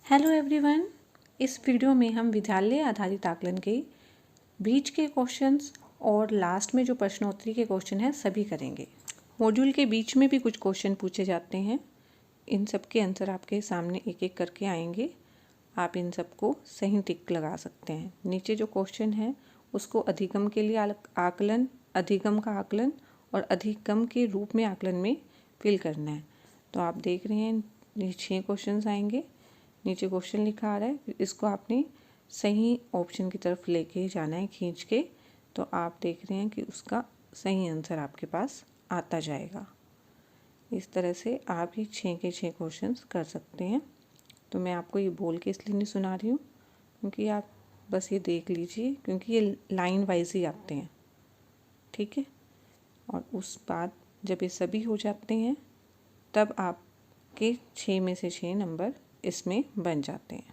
Hello everyone, इस video में हम विद्यालय आधारित आकलन के बीच के क्वेश्चंस और लास्ट में जो प्रश्नोत्तरी के क्वेश्चन हैं सभी करेंगे। मॉड्यूल के बीच में भी कुछ क्वेश्चन पूछे जाते हैं, इन सब के आंसर आपके सामने एक एक करके आएंगे। आप इन सबको सही टिक लगा सकते हैं। नीचे जो क्वेश्चन है उसको अधिगम के लिए आकलन, अधिगम का आकलन और अधिगम के रूप में आकलन में फिल करना है। तो आप देख रहे हैं ये 6 क्वेश्चन आएंगे। नीचे क्वेश्चन लिखा आ रहा है, इसको आपने सही ऑप्शन की तरफ लेके जाना है खींच के। तो आप देख रहे हैं कि उसका सही आंसर आपके पास आता जाएगा। इस तरह से आप ये 6 के 6 क्वेश्चंस कर सकते हैं। तो मैं आपको ये बोल के इसलिए नहीं सुना रही हूँ क्योंकि आप बस ये देख लीजिए, क्योंकि ये लाइन वाइज ही आते हैं, ठीक है। और उस बाद जब ये सभी हो जाते हैं तब आपके 6 में से 6 नंबर इसमें बन जाते हैं।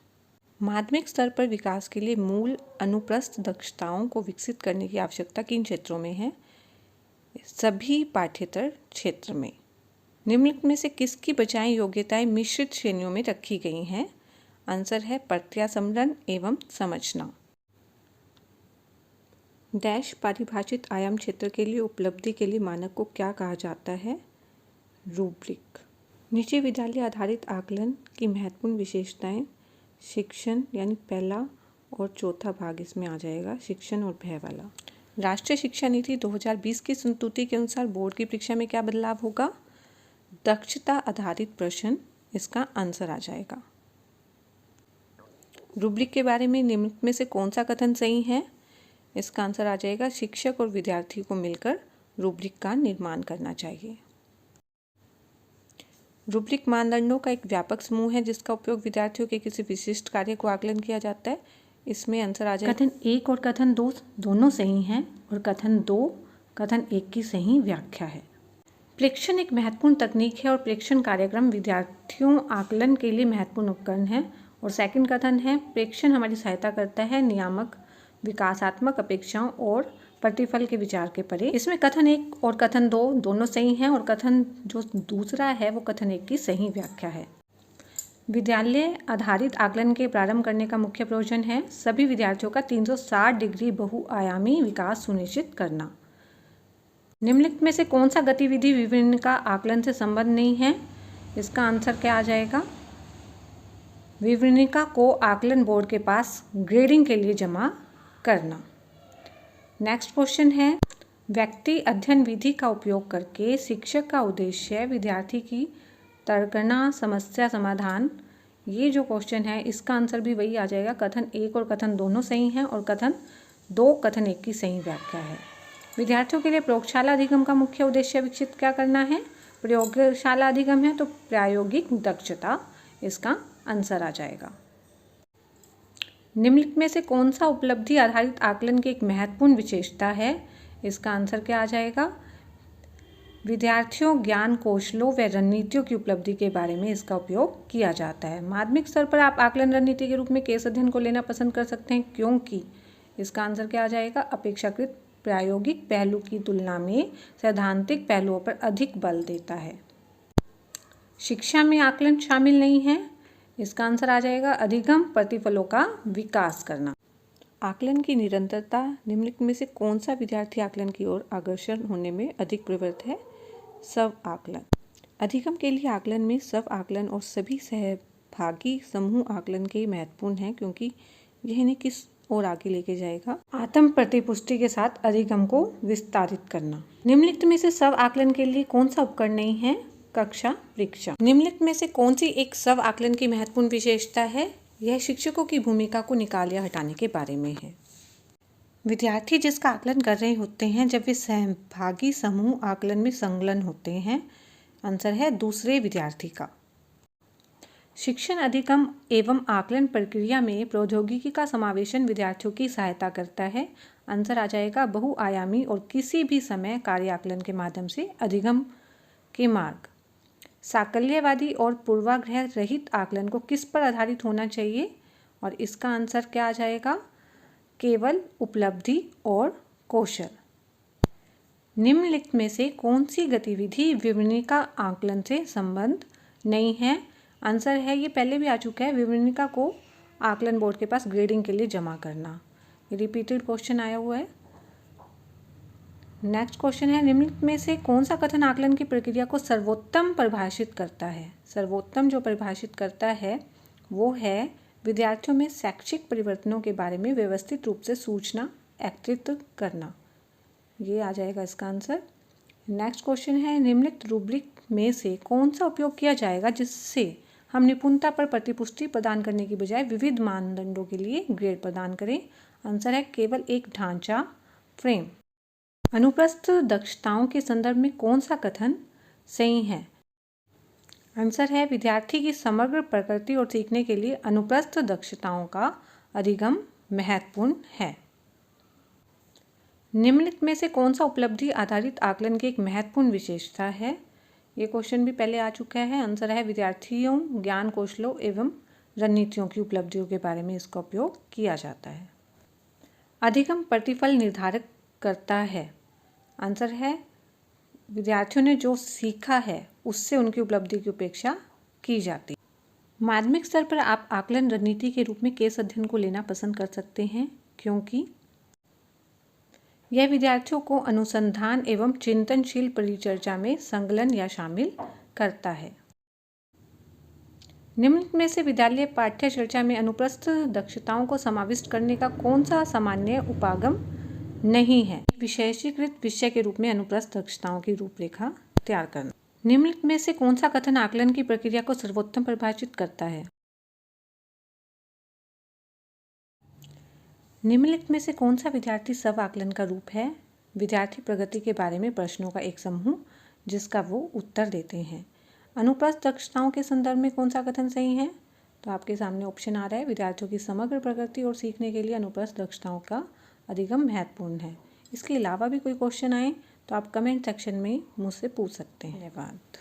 माध्यमिक स्तर पर विकास के लिए मूल अनुप्रस्थ दक्षताओं को विकसित करने की आवश्यकता किन क्षेत्रों में है? सभी पाठ्येतर क्षेत्र में। निम्नलिखित में से किसकी बचाई योग्यताएं मिश्रित श्रेणियों में रखी गई हैं? आंसर है प्रत्यास्मरण एवं समझना। डैश परिभाषित आयाम क्षेत्र के लिए उपलब्धि के लिए मानक को क्या कहा जाता है? रूब्रिक। नीचे विद्यालय आधारित आकलन की महत्वपूर्ण विशेषताएं। शिक्षण यानी पहला और चौथा भाग इसमें आ जाएगा, शिक्षण और भय वाला। राष्ट्रीय शिक्षा नीति 2020 की संस्तुति के अनुसार बोर्ड की परीक्षा में क्या बदलाव होगा? दक्षता आधारित प्रश्न इसका आंसर आ जाएगा। रूब्रिक के बारे में निम्नलिखित में से कौन सा कथन सही है? इसका आंसर आ जाएगा शिक्षक और विद्यार्थी को मिलकर रूब्रिक का निर्माण करना चाहिए। रूब्रिक मानदंडों का एक व्यापक समूह है जिसका उपयोग विद्यार्थियों के किसी विशिष्ट कार्य को आकलन किया जाता है। इसमें आंसर आ जाएगा कथन 1 और कथन 2 दोनों सही हैं और कथन 2 कथन 1 की सही व्याख्या है। प्रेक्षण एक महत्वपूर्ण तकनीक है और प्रेक्षण कार्यक्रम विद्यार्थियों आकलन के लिए महत्वपूर्ण उपकरण है। और सेकंड कथन है प्रेक्षण हमारी सहायता करता है नियामक, विकासात्मक अपेक्षाओं और प्रतिफल के विचार के परे। इसमें कथन 1 और कथन 2 दोनों सही हैं और कथन जो दूसरा है वो कथन 1 की सही व्याख्या है। विद्यालय आधारित आकलन के प्रारंभ करने का मुख्य प्रयोजन है सभी विद्यार्थियों का 360 डिग्री बहुआयामी विकास सुनिश्चित करना। निम्नलिखित में से कौन सा गतिविधि विवरण का आकलन से संबंध नहीं है? इसका आंसर क्या आ जाएगा? विवरणिका को आकलन बोर्ड के पास ग्रेडिंग के लिए जमा करना। नेक्स्ट क्वेश्चन है व्यक्ति अध्ययन विधि का उपयोग करके शिक्षक का उद्देश्य विद्यार्थी की तर्कना समस्या समाधान। ये जो क्वेश्चन है इसका आंसर भी वही आ जाएगा। कथन 1 और कथन दोनों सही हैं और कथन 2 कथन 1 की सही व्याख्या है। विद्यार्थियों के लिए प्रयोगशाला अधिगम का मुख्य उद्देश्य विकसित क्या करना है? प्रयोगशाला अधिगम है तो प्रायोगिक दक्षता इसका आंसर आ जाएगा। निम्नलिखित में से कौन सा उपलब्धि आधारित आकलन की एक महत्वपूर्ण विशेषता है? इसका आंसर क्या आ जाएगा? विद्यार्थियों ज्ञान कौशलों व रणनीतियों की उपलब्धि के बारे में इसका उपयोग किया जाता है। माध्यमिक स्तर पर आप आकलन रणनीति के रूप में केस अध्ययन को लेना पसंद कर सकते हैं क्योंकि इसका आंसर क्या आ जाएगा? अपेक्षाकृत प्रायोगिक पहलू की तुलना में सैद्धांतिक पहलुओं पर अधिक बल देता है। शिक्षा में आकलन शामिल नहीं है। इसका आंसर आ जाएगा अधिगम प्रतिफलों का विकास करना। आकलन की निरंतरता। निम्नलिखित में से कौन सा विद्यार्थी आकलन की ओर अग्रसर होने में अधिक प्रवृत्त है? स्व आकलन। अधिगम के लिए आकलन में स्व आकलन और सभी सहभागी समूह आकलन के महत्वपूर्ण है क्योंकि यह इन्हें किस और आगे लेके जाएगा? आत्म प्रतिपुष्टि के साथ अधिगम को विस्तारित करना। निम्नलिखित में से स्व आकलन के लिए कौन सा उपकरण नहीं है? कक्षा परीक्षा। निम्नलिखित में से कौन सी एक स्व आकलन की महत्वपूर्ण विशेषता है? यह शिक्षकों की भूमिका को निकाल या हटाने के बारे में है। विद्यार्थी जिसका आकलन कर रहे होते हैं जब वे सहभागी समूह आकलन में संलग्न होते हैं। आंसर है दूसरे विद्यार्थी का। शिक्षण अधिगम एवं आकलन प्रक्रिया में प्रौद्योगिकी का समावेशन विद्यार्थियों की सहायता करता है। आंसर आ जाएगा बहुआयामी और किसी भी समय कार्य आकलन के माध्यम से अधिगम के मार्ग। साकल्यवादी और पूर्वाग्रह रहित आकलन को किस पर आधारित होना चाहिए? और इसका आंसर क्या आ जाएगा? केवल उपलब्धि और कौशल। निम्नलिखित में से कौन सी गतिविधि विवरणिका आकलन से संबंध नहीं है? आंसर है, ये पहले भी आ चुका है, विवरणिका को आकलन बोर्ड के पास ग्रेडिंग के लिए जमा करना। ये रिपीटेड क्वेश्चन आया हुआ है। नेक्स्ट क्वेश्चन है, निम्नलिखित में से कौन सा कथन आकलन की प्रक्रिया को सर्वोत्तम परिभाषित करता है? सर्वोत्तम जो परिभाषित करता है वो है विद्यार्थियों में शैक्षिक परिवर्तनों के बारे में व्यवस्थित रूप से सूचना एकत्रित करना। ये आ जाएगा इसका आंसर। नेक्स्ट क्वेश्चन है, निम्नलिखित रूब्रिक में से कौन सा उपयोग किया जाएगा जिससे हम निपुणता पर प्रतिपुष्टि प्रदान करने की बजाय विविध मानदंडों के लिए ग्रेड प्रदान करें? आंसर है केवल एक ढांचा फ्रेम। अनुप्रस्थ दक्षताओं के संदर्भ में कौन सा कथन सही है? आंसर है विद्यार्थी की समग्र प्रकृति और सीखने के लिए अनुप्रस्थ दक्षताओं का अधिगम महत्वपूर्ण है। निम्नलिखित में से कौन सा उपलब्धि आधारित आकलन की एक महत्वपूर्ण विशेषता है? ये क्वेश्चन भी पहले आ चुका है। आंसर है विद्यार्थियों ज्ञान कौशलों एवं रणनीतियों की उपलब्धियों के बारे में इसका उपयोग किया जाता है। अधिगम प्रतिफल निर्धारित करता है। आंसर है विद्यार्थियों ने जो सीखा है उससे उनकी उपलब्धि की उपेक्षा की जाती है। माध्यमिक स्तर पर आप आकलन रणनीति के रूप में केस अध्ययन को लेना पसंद कर सकते हैं क्योंकि यह विद्यार्थियों को अनुसंधान एवं चिंतनशील परिचर्चा में संलग्न या शामिल करता है। निम्नलिखित में से विद्यालय पाठ्य चर्चा में अनुप्रस्थ दक्षताओं को समाविष्ट करने का कौन सा सामान्य उपागम नहीं है? विशेषीकृत विषय के रूप में अनुप्रस्थ दक्षताओं की रूपरेखा तैयार करना। निम्नलिखित में से कौन सा कथन आकलन की प्रक्रिया को सर्वोत्तम परिभाषित करता है? निम्नलिखित में से कौन सा विद्यार्थी स्व आकलन का रूप है? विद्यार्थी प्रगति के बारे में प्रश्नों का एक समूह जिसका वो उत्तर देते हैं। अनुप्रस्थ दक्षताओं के संदर्भ में कौन सा कथन सही है? तो आपके सामने ऑप्शन आ रहा है, विद्यार्थियों की समग्र प्रगति और सीखने के लिए अनुप्रस्थ दक्षताओं का अधिगम महत्वपूर्ण है। इसके अलावा भी कोई क्वेश्चन आए तो आप कमेंट सेक्शन में मुझसे पूछ सकते हैं। धन्यवाद।